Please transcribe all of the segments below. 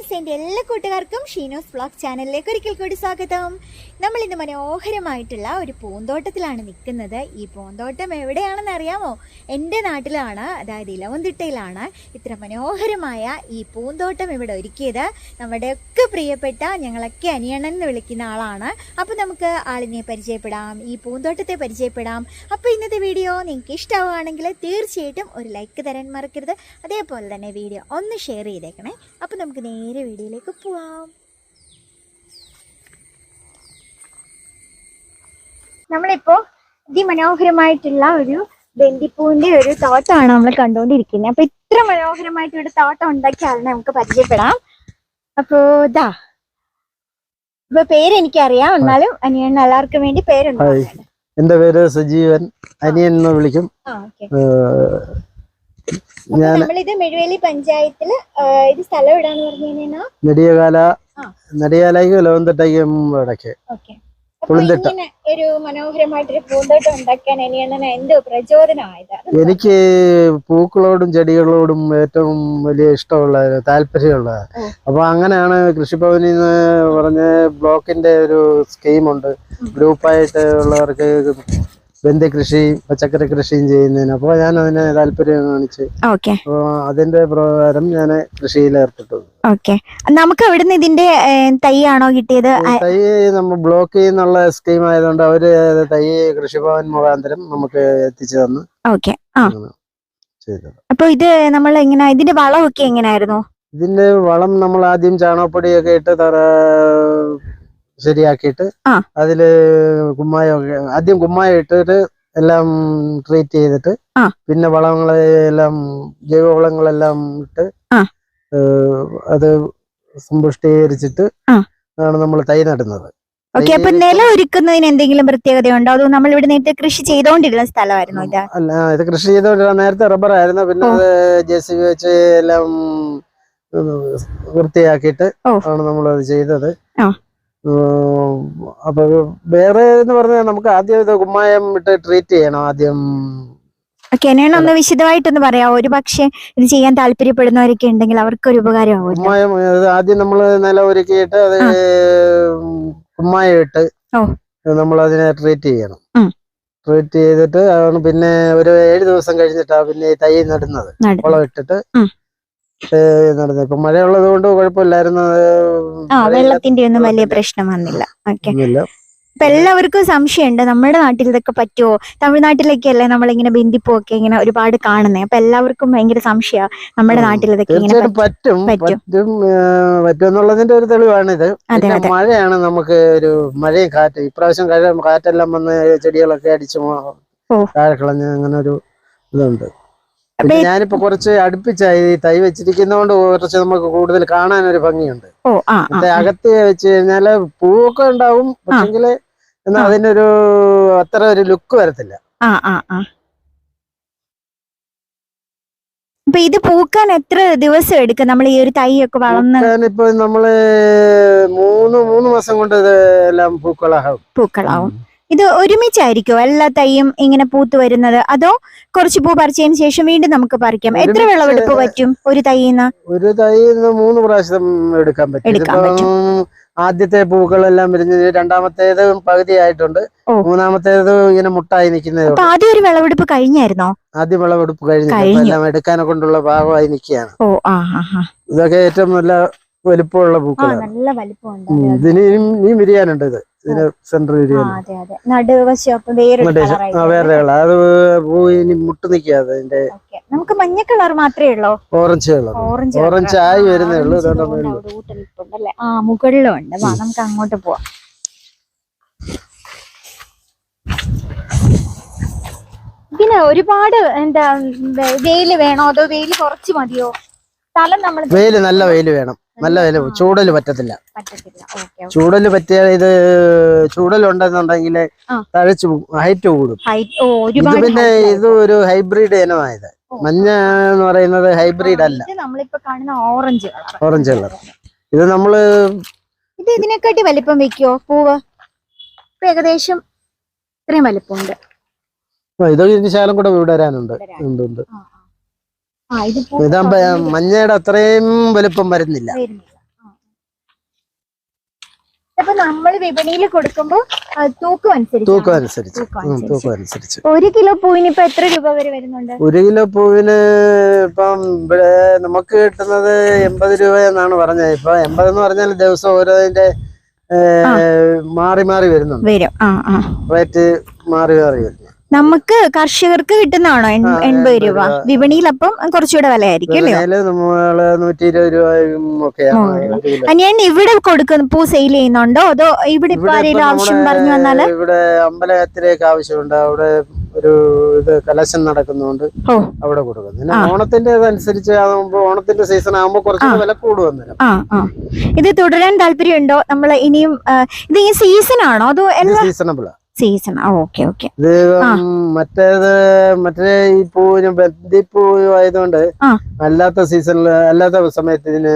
Friends, എൻ്റെ എല്ലാ കൂട്ടുകാർക്കും ഷീനോസ് വ്ലോഗ് ചാനലിലേക്ക് ഒരിക്കൽ കൂടി സ്വാഗതം. നമ്മളിന്ന് മനോഹരമായിട്ടുള്ള ഒരു പൂന്തോട്ടത്തിലാണ് നിൽക്കുന്നത്. ഈ പൂന്തോട്ടം എവിടെയാണെന്ന് അറിയാമോ? എൻ്റെ നാട്ടിലാണ്, അതായത് ഇലവന്തിട്ടയിലാണ്. ഇത്ര മനോഹരമായ ഈ പൂന്തോട്ടം ഇവിടെ ഒരുക്കിയത് നമ്മുടെയൊക്കെ പ്രിയപ്പെട്ട, ഞങ്ങളൊക്കെ അനിയണ്ണൻ എന്ന് വിളിക്കുന്ന ആളാണ്. അപ്പോൾ നമുക്ക് ആളിനെ പരിചയപ്പെടാം, ഈ പൂന്തോട്ടത്തെ പരിചയപ്പെടാം. അപ്പോൾ ഇന്നത്തെ വീഡിയോ നിങ്ങൾക്ക് ഇഷ്ടമാവുകയാണെങ്കിൽ തീർച്ചയായിട്ടും ഒരു ലൈക്ക് തരാൻ മറക്കരുത്. അതേപോലെ തന്നെ വീഡിയോ ഒന്ന് ഷെയർ ചെയ്തേക്കണേ. അപ്പോൾ നമുക്ക് നേരെ വീഡിയോയിലേക്ക് പോവാം. നമ്മളിപ്പോൾ അതിമനോഹരമായിട്ടുള്ള ഒരു ബന്ദിപ്പൂവിന്റെ ഒരു തോട്ടമാണ് നമ്മൾ കണ്ടുകൊണ്ടിരിക്കുന്നത്. അപ്പൊ ഇത്ര മനോഹരമായിട്ടൊരു തോട്ടം ഉണ്ടാക്കിയ ആളിനെ നമുക്ക് പരിചയപ്പെടാം. അപ്പോ ഇതാ, ഇപ്പൊ പേരെനിക്കറിയാം, എന്നാലും അനിയൻ എല്ലാവർക്കും വേണ്ടി പേരുണ്ടോ? എന്റെ പേര് സജീവൻ, അനിയൻ എന്ന് വിളിക്കും. നമ്മളിത് മെഴുവേലി പഞ്ചായത്തില് ഇത് സ്ഥലം എവിടാന്ന് പറഞ്ഞു കഴിഞ്ഞാൽ നെടിയാലേക്ക് ഇലവന്തിട്ടയ്ക്കും ഇടയ്ക്ക്. ഇങ്ങനെ ഒരു മനോഹരമായിട്ടൊരു പൂന്തോട്ടം ഉണ്ടാക്കാൻ അനിയണ്ണന് എന്ത് പ്രചോദനമായത്? എനിക്ക് പൂക്കളോടും ചെടികളോടും ഏറ്റവും വലിയ ഇഷ്ടമുള്ള താല്പര്യമുള്ള. അപ്പൊ അങ്ങനെയാണ് കൃഷിഭവനിൽ നിന്ന് പറഞ്ഞ ബ്ലോക്കിന്റെ ഒരു സ്കീമുണ്ട്, ഗ്രൂപ്പായിട്ട് ഉള്ളവർക്ക് ബന്ദി കൃഷിയും പച്ചക്കറി കൃഷിയും ചെയ്യുന്നതിന്. അപ്പൊ ഞാൻ അതിനെ താല്പര്യം കാണിച്ച് അതിന്റെ പ്രകാരം ഞാൻ കൃഷിയിൽ ഏർപ്പെട്ടു. നമുക്ക് അവിടുന്ന് ഇതിന്റെ തൈയാണോ കിട്ടിയത്? തൈ നമ്മൾ ബ്ലോക്കിൽ നിന്നുള്ള സ്കീം ആയതുകൊണ്ട് അവര് തൈ കൃഷിഭവൻ മുഖാന്തരം നമുക്ക് എത്തിച്ചു തന്നു. അപ്പൊ ഇത് നമ്മൾ എങ്ങനെ, ഇതിന്റെ വളമൊക്കെ എങ്ങനെയായിരുന്നു? ഇതിന്റെ വളം നമ്മൾ ആദ്യം ചാണകപ്പൊടിയൊക്കെ ഇട്ട് ശരിയാക്കിയിട്ട് അതില് കുമ്മായമൊക്കെ ആദ്യം കുമ്മായം ഇട്ടിട്ട് എല്ലാം ട്രീറ്റ് ചെയ്തിട്ട് പിന്നെ വളങ്ങളെല്ലാം ജൈവവളങ്ങളെല്ലാം ഇട്ട് അത് സമ്പുഷ്ടീകരിച്ചിട്ട് ആണ് നമ്മൾ തൈ നടുന്നത്. അപ്പൊ നിലം ഒരുക്കുന്നതിന് എന്തെങ്കിലും പ്രത്യേകതയുണ്ടോ? അതോ നമ്മൾ ഇവിടെ നേരത്തെ കൃഷി ചെയ്തോണ്ടിരുന്ന സ്ഥലമായിരുന്നു ഇത്? അല്ല, ഇത് കൃഷി ചെയ്തോണ്ടിരുന്ന നേരത്തെ റബ്ബർ ആയിരുന്നു. പിന്നെ അത് JCB വെച്ച് എല്ലാം വൃത്തിയാക്കിയിട്ട് ആണ് നമ്മളത് ചെയ്തത്. അപ്പൊ വേറെ എന്ന് പറഞ്ഞാൽ നമുക്ക് ആദ്യം ഇത് കുമ്മായം ഇട്ട് ട്രീറ്റ് ചെയ്യണം ആദ്യം. ഒന്ന് വിശദമായിട്ടൊന്ന് പറയാമോ? ഒരു പക്ഷെ ഇത് ചെയ്യാൻ താല്പര്യപ്പെടുന്നവരൊക്കെ ഉണ്ടെങ്കിൽ അവർക്കൊരു ഉപകാരമാവും. കുമ്മായം ആദ്യം നമ്മള് നിലം ഒരുക്കിയിട്ട് അത് കുമ്മായം ഇട്ട് നമ്മൾ അതിനെ ട്രീറ്റ് ചെയ്യണം. ട്രീറ്റ് ചെയ്തിട്ട് ആണ് പിന്നെ ഒരു 7 ദിവസം കഴിഞ്ഞിട്ടാണ് പിന്നെ തൈ നടുന്നത്. വളം ഇട്ടിട്ട് നടന്നത്. ഇപ്പൊ മഴയുള്ളത് കൊണ്ട് കുഴപ്പമില്ലായിരുന്നു, വെള്ളത്തിന്റെ ഒന്നും വലിയ പ്രശ്നം വന്നില്ല. ഇപ്പൊ എല്ലാവർക്കും സംശയമുണ്ട്, നമ്മുടെ നാട്ടിൽ ഇതൊക്കെ പറ്റുമോ? തമിഴ്നാട്ടിലൊക്കെ അല്ലേ നമ്മളിങ്ങനെ ബന്ദിപ്പൂവൊക്കെ ഇങ്ങനെ ഒരുപാട് കാണുന്നേ. അപ്പൊ എല്ലാവർക്കും ഭയങ്കര സംശയം നമ്മുടെ നാട്ടിൽ ഇതൊക്കെ പറ്റും എന്നുള്ളതിന്റെ ഒരു തെളിവാണിത്. മഴയാണ് നമുക്ക് ഒരു മഴയും കാറ്റ്. ഇപ്രാവശ്യം കാറ്റെല്ലാം വന്ന് ചെടികളൊക്കെ അടിച്ചു താഴെ കളഞ്ഞ് അങ്ങനെ ഒരു ഇതുണ്ട്. പിന്നെ ഞാനിപ്പോ കുറച്ച് അടുപ്പിച്ചായി തൈ വെച്ചിരിക്കുന്നതുകൊണ്ട് കുറച്ച് നമുക്ക് കൂടുതൽ കാണാനൊരു ഭംഗിയുണ്ട്. അകത്ത് വെച്ച് കഴിഞ്ഞാല് പൂവൊക്കെ ഉണ്ടാവും, പക്ഷെങ്കില് എന്നാൽ അതിനൊരു അത്ര ഒരു ലുക്ക് വരത്തില്ല. അപ്പൊ ഇത് പൂക്കാൻ എത്ര ദിവസം എടുക്കും? നമ്മൾ ഈ ഒരു തൈ ഒക്കെ വളർന്ന് ഇപ്പൊ നമ്മള് 3 മാസം കൊണ്ട് ഇത് എല്ലാം പൂക്കളാവും. ഇത് ഒരുമിച്ചായിരിക്കോ എല്ലാ തൈയും ഇങ്ങനെ പൂത്ത് വരുന്നത്? അതോ കുറച്ച് പൂ പറിച്ചതിന് ശേഷം വീണ്ടും നമുക്ക് പറിക്കാം? എത്ര വിളവെടുപ്പ് പറ്റും ഒരു തൈന്ന്? ഒരു തൈന്ന് 3 പ്രാവശ്യം എടുക്കാൻ പറ്റും. ആദ്യത്തെ പൂക്കളെല്ലാം വിരിഞ്ഞ് രണ്ടാമത്തേത് പകുതി ആയിട്ടുണ്ട്, മൂന്നാമത്തേത് ഇങ്ങനെ മുട്ടായി നിൽക്കുന്നത്. ആദ്യം ഒരു വിളവെടുപ്പ് കഴിഞ്ഞായിരുന്നോ? ആദ്യം വിളവെടുപ്പ് കഴിഞ്ഞു, എല്ലാം എടുക്കാനെ കൊണ്ടുള്ള ഭാഗമായി നിൽക്കുകയാണ്. ഇതൊക്കെ ഏറ്റവും നല്ല വലിപ്പമുള്ള പൂക്കളാണ്. നല്ല വലിപ്പമുണ്ട്. ഇതിന് ഇനിയും വിരിയാനുണ്ട്. ഇതിന് സെന്റർ വിരിയാനുണ്ട്. വേറെ കളർ അത് പൂ ഇനി മുട്ട് നിൽക്കാതെ. അതിന്റെ നമുക്ക് മഞ്ഞ കളർ മാത്രമേ ഉള്ളൂ. ഓറഞ്ച് കളർ, ഓറഞ്ച് ആയി വരുന്നേ ഉള്ളൂ. മുകളിലും ഉണ്ട്. നമുക്ക് അങ്ങോട്ട് പോവാം. ഇതിന് ഒരുപാട് എന്താ വെയില് വേണോ അതോ വെയില് കുറച്ച് മതിയോ? സ്ഥലം നമ്മൾ വെയില് നല്ല വെയില് വേണം. നല്ല വില, ചൂടല് പറ്റത്തില്ല. ചൂടല് പറ്റിയ ഇത് ചൂടലുണ്ടെന്നുണ്ടെങ്കിൽ തഴച്ചു ഹൈറ്റ് കൂടും. ഇത് പിന്നെ ഇത് ഒരു ഹൈബ്രിഡ് ഇനമായത്. മഞ്ഞ എന്ന് പറയുന്നത് ഹൈബ്രിഡ് അല്ല. നമ്മളിപ്പോ കാണുന്ന ഓറഞ്ച് കളർ. ഇത് നമ്മള് ഇതിനെക്കാട്ടി വലിപ്പം വെക്കോ പൂവ്? ഏകദേശം ഇത്രയും വലിപ്പമുണ്ട്. ഇത് ശാലം കൂടെ വിടരാനുണ്ട്. ഇതാകുമ്പോ മഞ്ഞയുടെ അത്രയും വലുപ്പം വരുന്നില്ല. അപ്പൊ നമ്മൾ വിപണിയിൽ കൊടുക്കുമ്പോ തൂക്കം അനുസരിച്ച് 1 കിലോ പൂവിന് ഇപ്പൊ എത്ര രൂപ വരെ വരുന്നുണ്ട്? 1 കിലോ പൂവിന് ഇപ്പം ഇവിടെ നമുക്ക് കിട്ടുന്നത് 80 രൂപ എന്നാണ് പറഞ്ഞത്. ഇപ്പൊ 80 എന്ന് പറഞ്ഞാൽ ദിവസം ഓരോതിന്റെ മാറി മാറി വരുന്നുണ്ട്. റേറ്റ് മാറി മാറി വരുന്നു. നമുക്ക് കർഷകർക്ക് കിട്ടുന്നതാണോ 80 രൂപ? വിപണിയിൽ അപ്പം കുറച്ചുകൂടെ വിലയായിരിക്കും അല്ലേ? 120 രൂപയും ഒക്കെയാണ്. ഞാൻ ഇവിടെ കൊടുക്കുന്ന പൂ സെയിൽ ചെയ്യുന്നുണ്ടോ അതോ ഇവിടെ ഇപ്പൊ ആരെങ്കിലും ആവശ്യം പറഞ്ഞു വന്നാല്? ഇവിടെ അമ്പലത്തിലേക്ക് ആവശ്യമുണ്ട്. അവിടെ ഒരു ഇത് കലശം നടക്കുന്നുണ്ട്, അവിടെ കൊടുക്കും. പിന്നെ ഓണത്തിന്റെ അനുസരിച്ച് ആകുമ്പോ ഓണത്തിന്റെ സീസൺ ആകുമ്പോ കുറച്ചുകൂടെ വില കൂടുവന്നു. ഇത് തുടരാൻ താല്പര്യമുണ്ടോ? നമ്മൾ ഇനിയും ഇത് ഈ സീസൺ ആണോ അതോ സീസണബിളാ? സീസൺ. Okay okay. ഇത് മറ്റേ ഈ പൂവിന് ബന്ദിപ്പൂ ആയതുകൊണ്ട് അല്ലാത്ത സീസണില് അല്ലാത്ത സമയത്ത് ഇതിന്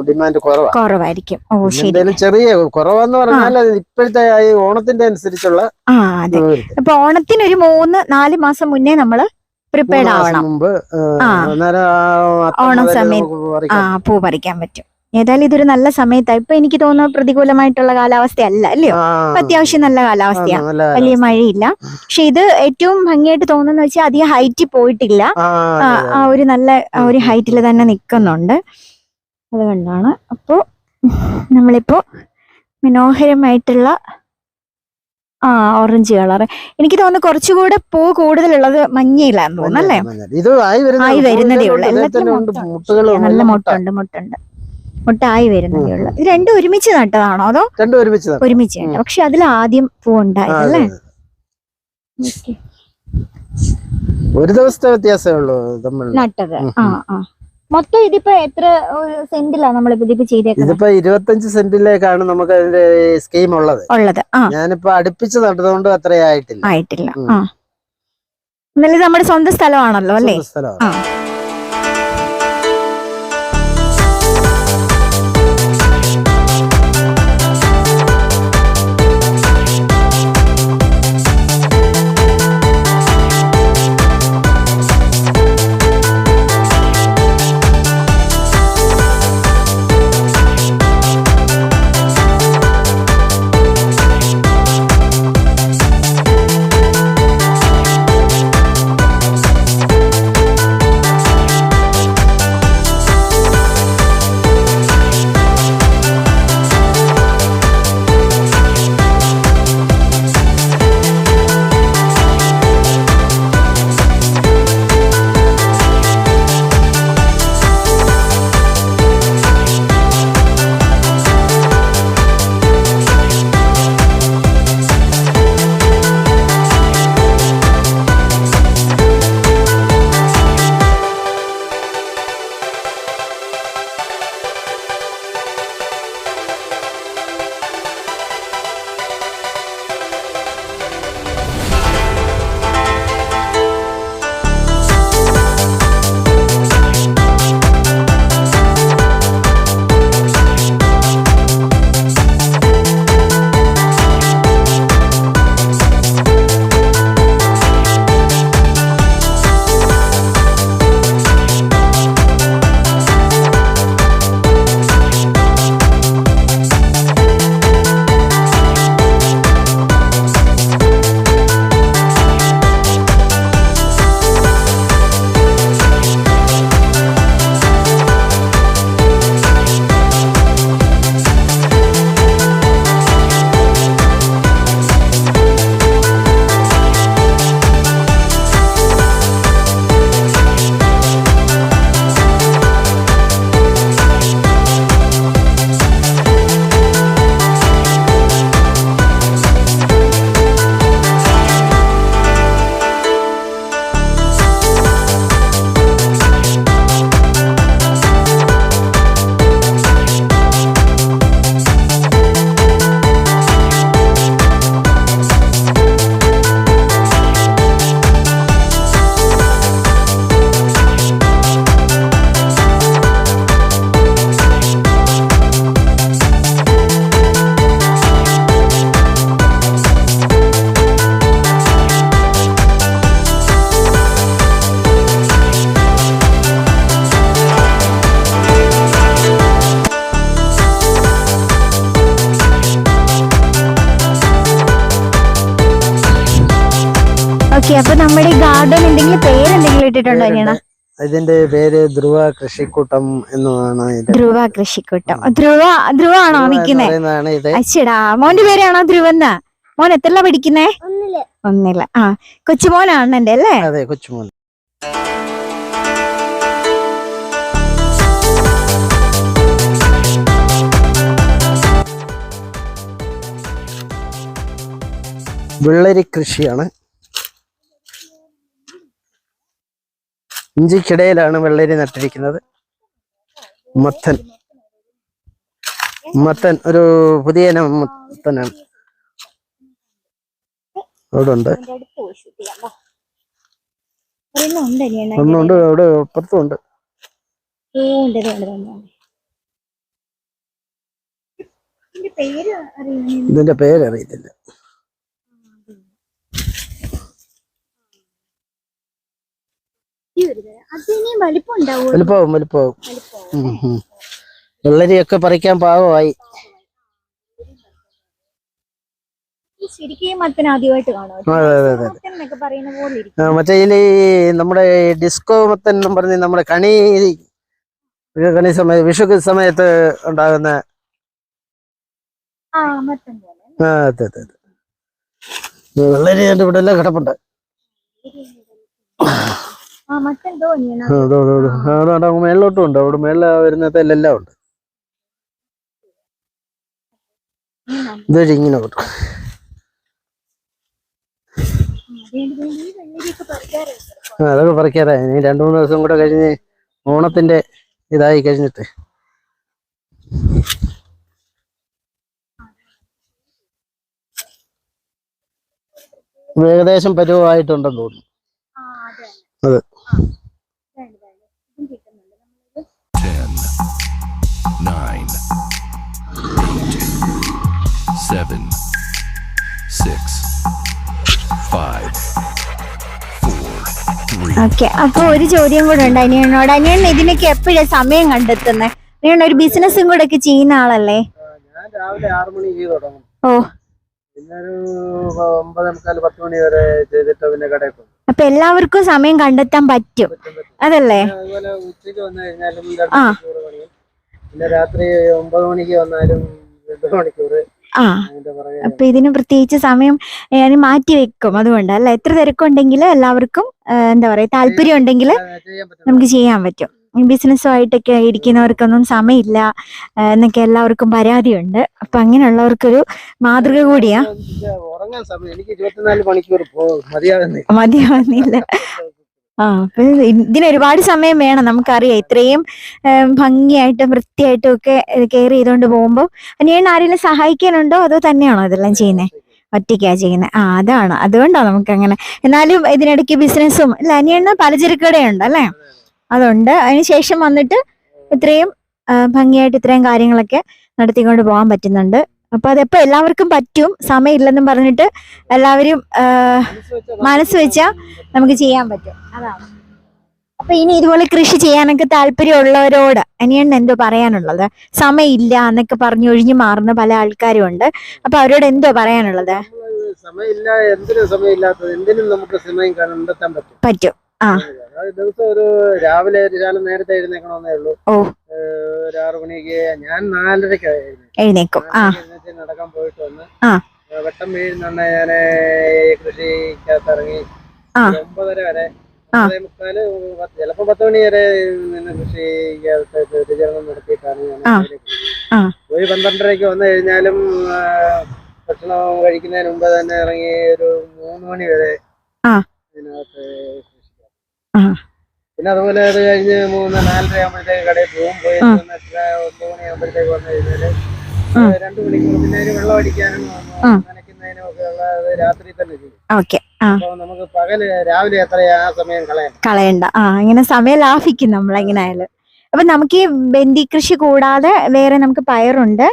ഡിമാൻഡ് കുറവായിരിക്കും. എന്തായാലും ചെറിയ കുറവെന്ന് പറഞ്ഞാൽ ഇപ്പോഴത്തെ ഓണത്തിന്റെ അനുസരിച്ചുള്ള. ഇപ്പൊ ഓണത്തിന് ഒരു 3-4 മാസം മുന്നേ നമ്മള് പ്രിപ്പയർഡ് ആവണം. മുമ്പ് ഓണം സമയത്ത് പൂ പറിക്കാൻ പറ്റും. ഏതായാലും ഇതൊരു നല്ല സമയത്താണ്. ഇപ്പൊ എനിക്ക് തോന്നുന്നു പ്രതികൂലമായിട്ടുള്ള കാലാവസ്ഥയല്ല അല്ലയോ? അത്യാവശ്യം നല്ല കാലാവസ്ഥയാണ്, വലിയ മഴയില്ല. പക്ഷെ ഇത് ഏറ്റവും ഭംഗിയായിട്ട് തോന്നുന്ന വെച്ചാൽ അധികം ഹൈറ്റിൽ പോയിട്ടില്ല. ആ ഒരു നല്ല ഒരു ഹൈറ്റിൽ തന്നെ നിൽക്കുന്നുണ്ട്. അതുകൊണ്ടാണ്. അപ്പോ നമ്മളിപ്പോ മനോഹരമായിട്ടുള്ള ഓറഞ്ച് കളർ. എനിക്ക് തോന്നുന്നു കുറച്ചുകൂടെ പൂ കൂടുതലുള്ളത് മഞ്ഞയിലാന്ന് തോന്നുന്നു അല്ലേ? ആയി വരുന്നതേ ഉള്ളൂ. എല്ലാത്തിനും നല്ല മുട്ടുണ്ട്. മുട്ടായി വരുന്നതേ ഉള്ളു. ഇത് രണ്ടും ഒരുമിച്ച് നട്ടതാണോ അതോ? ഒരുമിച്ച് നട്ട. പക്ഷെ അതിൽ ആദ്യം പൂ ഉണ്ടായതല്ലേ? ഒരു ദിവസത്തെ വ്യത്യാസമേ ഉള്ളൂ നട്ടത്. മൊത്തം ഇതിപ്പോ എത്ര സെന്റിലാ നമ്മൾ ഇതിപ്പോ ചെയ്തേക്കുന്നത്? ഇതിപ്പോ 25 സെന്റിലേക്കാണ് നമുക്ക് അതിന്റെ സ്കീം ഉള്ളത്. ഞാനിപ്പോ അടുപ്പിച്ച് നട്ടതുകൊണ്ട് അത്ര ആയിട്ടില്ല. എന്നാലും ഇത് നമ്മുടെ സ്വന്തം സ്ഥലമാണല്ലോ അല്ലേ? കേട്ടിട്ടുണ്ടോ അനിയണ? ഇതിന്റെ പേര് ധ്രുവ കൃഷിക്കൂട്ടം എന്നാണ്. ധ്രുവ കൃഷിക്കൂട്ടം. ധ്രുവ ആണോ നിക്കുന്നേ? അച്ഛടാ, മോന്റെ പേരാണോ ധ്രുവന്ന? മോൻ എത്രല്ല പഠിക്കുന്നേ? ഒന്നില്ല. ആ, കൊച്ചുമോനാണ് എന്റെ അല്ലേ? അതെ, കൊച്ചുമോൻ. വെള്ളരി കൃഷിയാണ്. ഇഞ്ചിക്കിടയിലാണ് വെള്ളരി നട്ടിരിക്കുന്നത്. മത്തൻ ഒരു പുതിയ മത്തനാണ്. അവിടെ ഉണ്ട്, ഒന്നുണ്ട്, അവിടെ അപ്പുറത്തും ഉണ്ട്. ഇതിന്റെ പേരറിയത്തില്ല. വലിപ്പമാവും. വെള്ളരിയൊക്കെ പറിക്കാൻ പാകമായി. മറ്റേ ഈ നമ്മുടെ ഡിസ്കോ മത്തൻ എന്നും പറഞ്ഞ് നമ്മുടെ കണി സമയത്ത്, വിഷു സമയത്ത് ഉണ്ടാകുന്ന. അതെ. വെള്ളരി എന്റെ ഇവിടെ എല്ലാം കിടപ്പുണ്ട്. മേളിലോട്ടും ഉണ്ട്. അവിടെ മേളിൽ വരുന്നതെല്ലാം ഉണ്ട്. ഇങ്ങനെ കിട്ടും. അതൊക്കെ പറിക്കാതെ ഇനി 2-3 ദിവസം കൂടെ കഴിഞ്ഞ് ഓണത്തിന്റെ ഇതായി കഴിഞ്ഞിട്ട് ഏകദേശം പരുവമായിട്ടുണ്ടെന്ന് തോന്നുന്നു. അതെ. 10, 9, 8, 7, 6, 5, 4, 3. ഓക്കെ, അപ്പൊ ഒരു ചോദ്യം കൂടെ ഉണ്ട് അനിയനോട്. അനിയൻ ഇതിനൊക്കെ എപ്പോഴാ സമയം കണ്ടെത്തുന്നത്? അനിയൻ ഒരു ബിസിനസ്സും കൂടെ ഒക്കെ ചെയ്യുന്ന ആളല്ലേ? ഞാൻ രാവിലെ 6 മണിക്ക് തുടങ്ങും. ഓ, പിന്നെ ഒരു 9:45-10 മണി വരെ ചെയ്തിട്ട് പിന്നെ കടയിൽ പോകും. അപ്പൊ എല്ലാവർക്കും സമയം കണ്ടെത്താൻ പറ്റും, അതല്ലേ? അതുപോലെ ഉച്ചയ്ക്ക് വന്നു കഴിഞ്ഞാലും 2 മണിക്കൂർ പണിയും, പിന്നെ രാത്രി 9 മണിക്ക് വന്നാലും 2 മണിക്കൂർ. അപ്പൊ ഇതിന് പ്രത്യേകിച്ച് സമയം മാറ്റി വെക്കും. അതുകൊണ്ട് അല്ല, എത്ര തിരക്കുണ്ടെങ്കിലും എല്ലാവർക്കും എന്താ പറയാ, താല്പര്യം ഉണ്ടെങ്കിൽ നമുക്ക് ചെയ്യാൻ പറ്റും. ബിസിനസ്സുമായിട്ടൊക്കെ ഇരിക്കുന്നവർക്കൊന്നും സമയമില്ല എന്നൊക്കെ എല്ലാവർക്കും പരാതിയുണ്ട്. അപ്പൊ അങ്ങനെയുള്ളവർക്കൊരു മാതൃക കൂടിയാ. ഉറങ്ങാൻ സമയം എനിക്ക് 24 മണിക്കൂർ മതിയാവുന്നില്ല. അപ്പൊ ഇതിന് ഒരുപാട് സമയം വേണം, നമുക്കറിയാം. ഇത്രയും ഭംഗിയായിട്ടും വൃത്തിയായിട്ടും ഒക്കെ കെയർ ചെയ്തോണ്ട് പോകുമ്പോ അനിയൻ ആരെങ്കിലും സഹായിക്കാനുണ്ടോ അതോ തന്നെയാണോ ഇതെല്ലാം ചെയ്യുന്നത്? ഒറ്റയ്ക്കാ ചെയ്യുന്നത്. അതാണ്, അതുകൊണ്ടാണ് നമുക്ക് അങ്ങനെ. എന്നാലും ഇതിനിടയ്ക്ക് ബിസിനസ്സും അല്ല, അനിയന് പലചരക്ക് കടയുണ്ട് അല്ലേ? അതുണ്ട്. അതിനുശേഷം വന്നിട്ട് ഇത്രയും ഭംഗിയായിട്ട് ഇത്രയും കാര്യങ്ങളൊക്കെ നടത്തിക്കൊണ്ട് പോകാൻ പറ്റുന്നുണ്ട്. അപ്പൊ അതെപ്പോ എല്ലാവർക്കും പറ്റും. സമയമില്ലെന്നും പറഞ്ഞിട്ട് എല്ലാവരും മനസ്സ് വെച്ചാ നമുക്ക് ചെയ്യാൻ പറ്റും. അതാണ്. അപ്പൊ ഇനി ഇതുപോലെ കൃഷി ചെയ്യാനൊക്കെ താല്പര്യമുള്ളവരോട് അനിയണ്ണ എന്തോ പറയാനുള്ളത്? സമയമില്ല എന്നൊക്കെ പറഞ്ഞു ഒഴിഞ്ഞു മാറുന്ന പല ആൾക്കാരും ഉണ്ട്. അപ്പൊ അവരോട് എന്തോ പറയാനുള്ളത്? സമയമില്ല, എന്തിനും സമയമില്ലാത്തത്, എന്തിനും നമുക്ക് സമയം കണ്ടെത്താൻ പറ്റും. ദിവസം ഒരു രാവിലെ നേരത്തെ എഴുന്നേക്കണമെന്നേ ഉള്ളൂ. 6 മണിക്ക്, ഞാൻ 4:30 എഴുന്നേക്കും. നടക്കാൻ പോയിട്ട് വന്ന് വെട്ടം വീഴുന്നുണ്ട്. ഞാൻ കൃഷിക്കകത്ത് ഇറങ്ങി 9:30 വരെ, 9:45, ചിലപ്പോ 10 മണി വരെ നിന്ന് കൃഷിക്കകത്ത് പരിചരണം നടത്തിയിട്ടാണ് ഞാൻ പോയി. 12:30 വന്നു കഴിഞ്ഞാലും ഭക്ഷണം കഴിക്കുന്നതിന് മുമ്പ് തന്നെ ഇറങ്ങി ഒരു 3 മണി വരെ ഇതിനകത്ത്. പിന്നെ അതുപോലെ അത് കഴിഞ്ഞ് 3-4:30 ആകുമ്പോഴത്തേക്ക് കടയിൽ പോകും. പോയി 9 മണിയാകുമ്പോഴത്തേക്ക് വന്നു കഴിഞ്ഞാല് 2 മണിക്കൂർ പിന്നെ വെള്ളം അടിക്കാനും നനയ്ക്കുന്നതിനും ഒക്കെ ഉള്ളത് രാത്രി തന്നെ ചെയ്യും. അപ്പൊ നമുക്ക് പകല് രാവിലെ എത്രയാ ആ സമയം കളയണ്ട. ഇങ്ങനെ സമയം ലാഭിക്കും നമ്മൾ എങ്ങനെയായാലും. അപ്പൊ നമുക്ക് ഈ ബന്ദി കൃഷി കൂടാതെ വേറെ നമുക്ക് പയറുണ്ട്,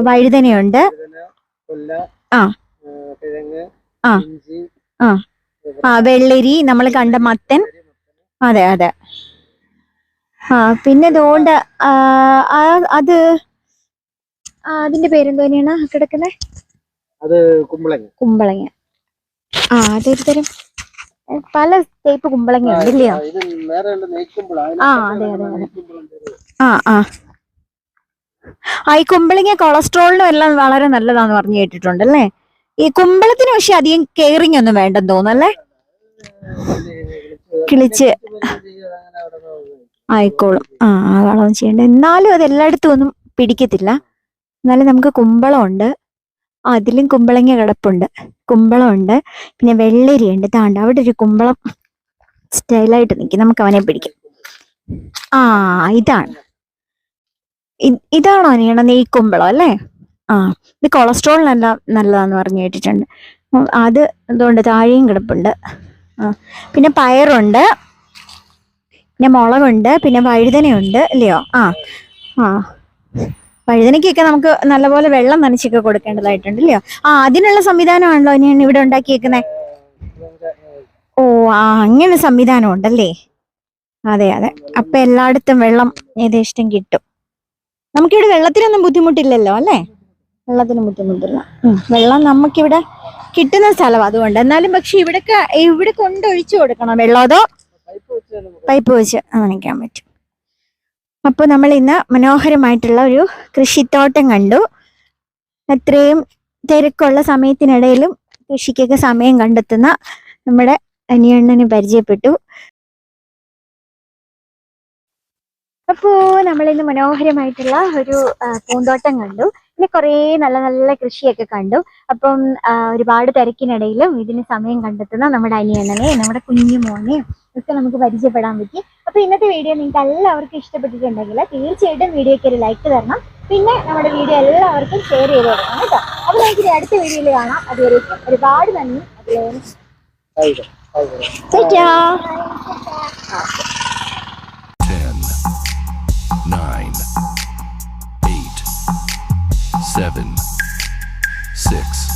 വഴുതനയുണ്ട്, കിഴങ്ങ്, ഇഞ്ചി, വെള്ളരി, നമ്മൾ കണ്ട മത്തൻ. അതെ. പിന്നെ ഇതുകൊണ്ട് അത് അതിന്റെ പേരെന്തോ തന്നെയാണ് കിടക്കുന്നത്? അത് കുമ്പളങ്ങ. അതൊരു തരം പല ടൈപ്പ് കുമ്പളങ്ങ ഉണ്ട് ഇല്ലയോ? ഇത് വേറെ ഉണ്ട് നെയ്ക്കുമ്പളം. ആ അതെ അതെ അതെ. ഈ കുമ്പളങ്ങ കൊളസ്ട്രോളിനും എല്ലാം വളരെ നല്ലതാന്ന് പറഞ്ഞു കേട്ടിട്ടുണ്ട് അല്ലേ? ഈ കുമ്പളത്തിന് പക്ഷെ അധികം കെയറിങ് ഒന്നും വേണ്ടെന്ന് തോന്നുന്നല്ലേ? കിളിച്ച് ആയിക്കോളും. വളം ചെയ്യണ്ട. എന്നാലും അത് എല്ലായിടത്തും ഒന്നും പിടിക്കത്തില്ല. എന്നാലും നമുക്ക് കുമ്പളമുണ്ട്, അതിലും കുമ്പളങ്ങ കിടപ്പുണ്ട്, കുമ്പളമുണ്ട്, പിന്നെ വെള്ളരിയുണ്ട്. താണ്ട് അവിടെ ഒരു കുമ്പളം സ്റ്റൈലായിട്ട് നിൽക്കും, നമുക്ക് അവനെ പിടിക്കാം. ഇതാണോ നീണ നെയ്ക്കുമ്പളം അല്ലേ? ഇത് കൊളസ്ട്രോളിനെല്ലാം നല്ലതാന്ന് പറഞ്ഞു കേട്ടിട്ടുണ്ട്. അത് എന്തുകൊണ്ട് താഴെയും കിടപ്പുണ്ട്. പിന്നെ പയറുണ്ട്, പിന്നെ മുളകുണ്ട്, പിന്നെ വഴുതനയുണ്ട് അല്ലയോ? വഴുതനയ്ക്കൊക്കെ നമുക്ക് നല്ലപോലെ വെള്ളം നനച്ചൊക്കെ കൊടുക്കേണ്ടതായിട്ടുണ്ട് അല്ലയോ? അതിനുള്ള സംവിധാനമാണല്ലോ ഞാൻ ഇവിടെ ഉണ്ടാക്കിയേക്കുന്നത്. അങ്ങനെ സംവിധാനം ഉണ്ടല്ലേ? അതെ അതെ. അപ്പൊ എല്ലായിടത്തും വെള്ളം യഥേഷ്ടം കിട്ടും. നമുക്കിവിടെ വെള്ളത്തിനൊന്നും ബുദ്ധിമുട്ടില്ലല്ലോ അല്ലേ? വെള്ളത്തിന് ബുദ്ധിമുട്ടില്ല. വെള്ളം നമുക്കിവിടെ കിട്ടുന്ന സ്ഥലം അതുകൊണ്ട്. എന്നാലും പക്ഷെ ഇവിടെ കൊണ്ടൊഴിച്ചു കൊടുക്കണം വെള്ളം, അതോ പൈപ്പ് വെച്ച് നനയ്ക്കാൻ പറ്റും. അപ്പൊ നമ്മൾ ഇന്ന് മനോഹരമായിട്ടുള്ള ഒരു കൃഷിത്തോട്ടം കണ്ടു. അത്രയും തിരക്കുള്ള സമയത്തിനിടയിലും കൃഷിക്കൊക്കെ സമയം കണ്ടെത്തുന്ന നമ്മുടെ അനിയണ്ണനെ പരിചയപ്പെട്ടു. അപ്പോ നമ്മളിന്ന് മനോഹരമായിട്ടുള്ള ഒരു പൂന്തോട്ടം കണ്ടു. പിന്നെ കുറേ നല്ല നല്ല കൃഷിയൊക്കെ കണ്ടു. അപ്പം ഒരുപാട് തിരക്കിനിടയിലും ഇതിന് സമയം കണ്ടെത്തുന്ന നമ്മുടെ അനിയണ്ണനെ, നമ്മുടെ കുഞ്ഞു മോനെയും ഒക്കെ നമുക്ക് പരിചയപ്പെടാൻ പറ്റി. അപ്പൊ ഇന്നത്തെ വീഡിയോ നിങ്ങൾക്ക് എല്ലാവർക്കും ഇഷ്ടപ്പെട്ടിട്ടുണ്ടെങ്കിൽ തീർച്ചയായിട്ടും വീഡിയോയ്ക്ക് ഒരു ലൈക്ക് തരണം. പിന്നെ നമ്മുടെ വീഡിയോ എല്ലാവർക്കും ഷെയർ ചെയ്ത് കൊടുക്കണം കേട്ടോ. അപ്പൊ നമുക്ക് ഇനി അടുത്ത വീഡിയോയിൽ കാണാം. അതുവരേക്കും ഒരുപാട് നന്ദി. 9, 8, 7, 6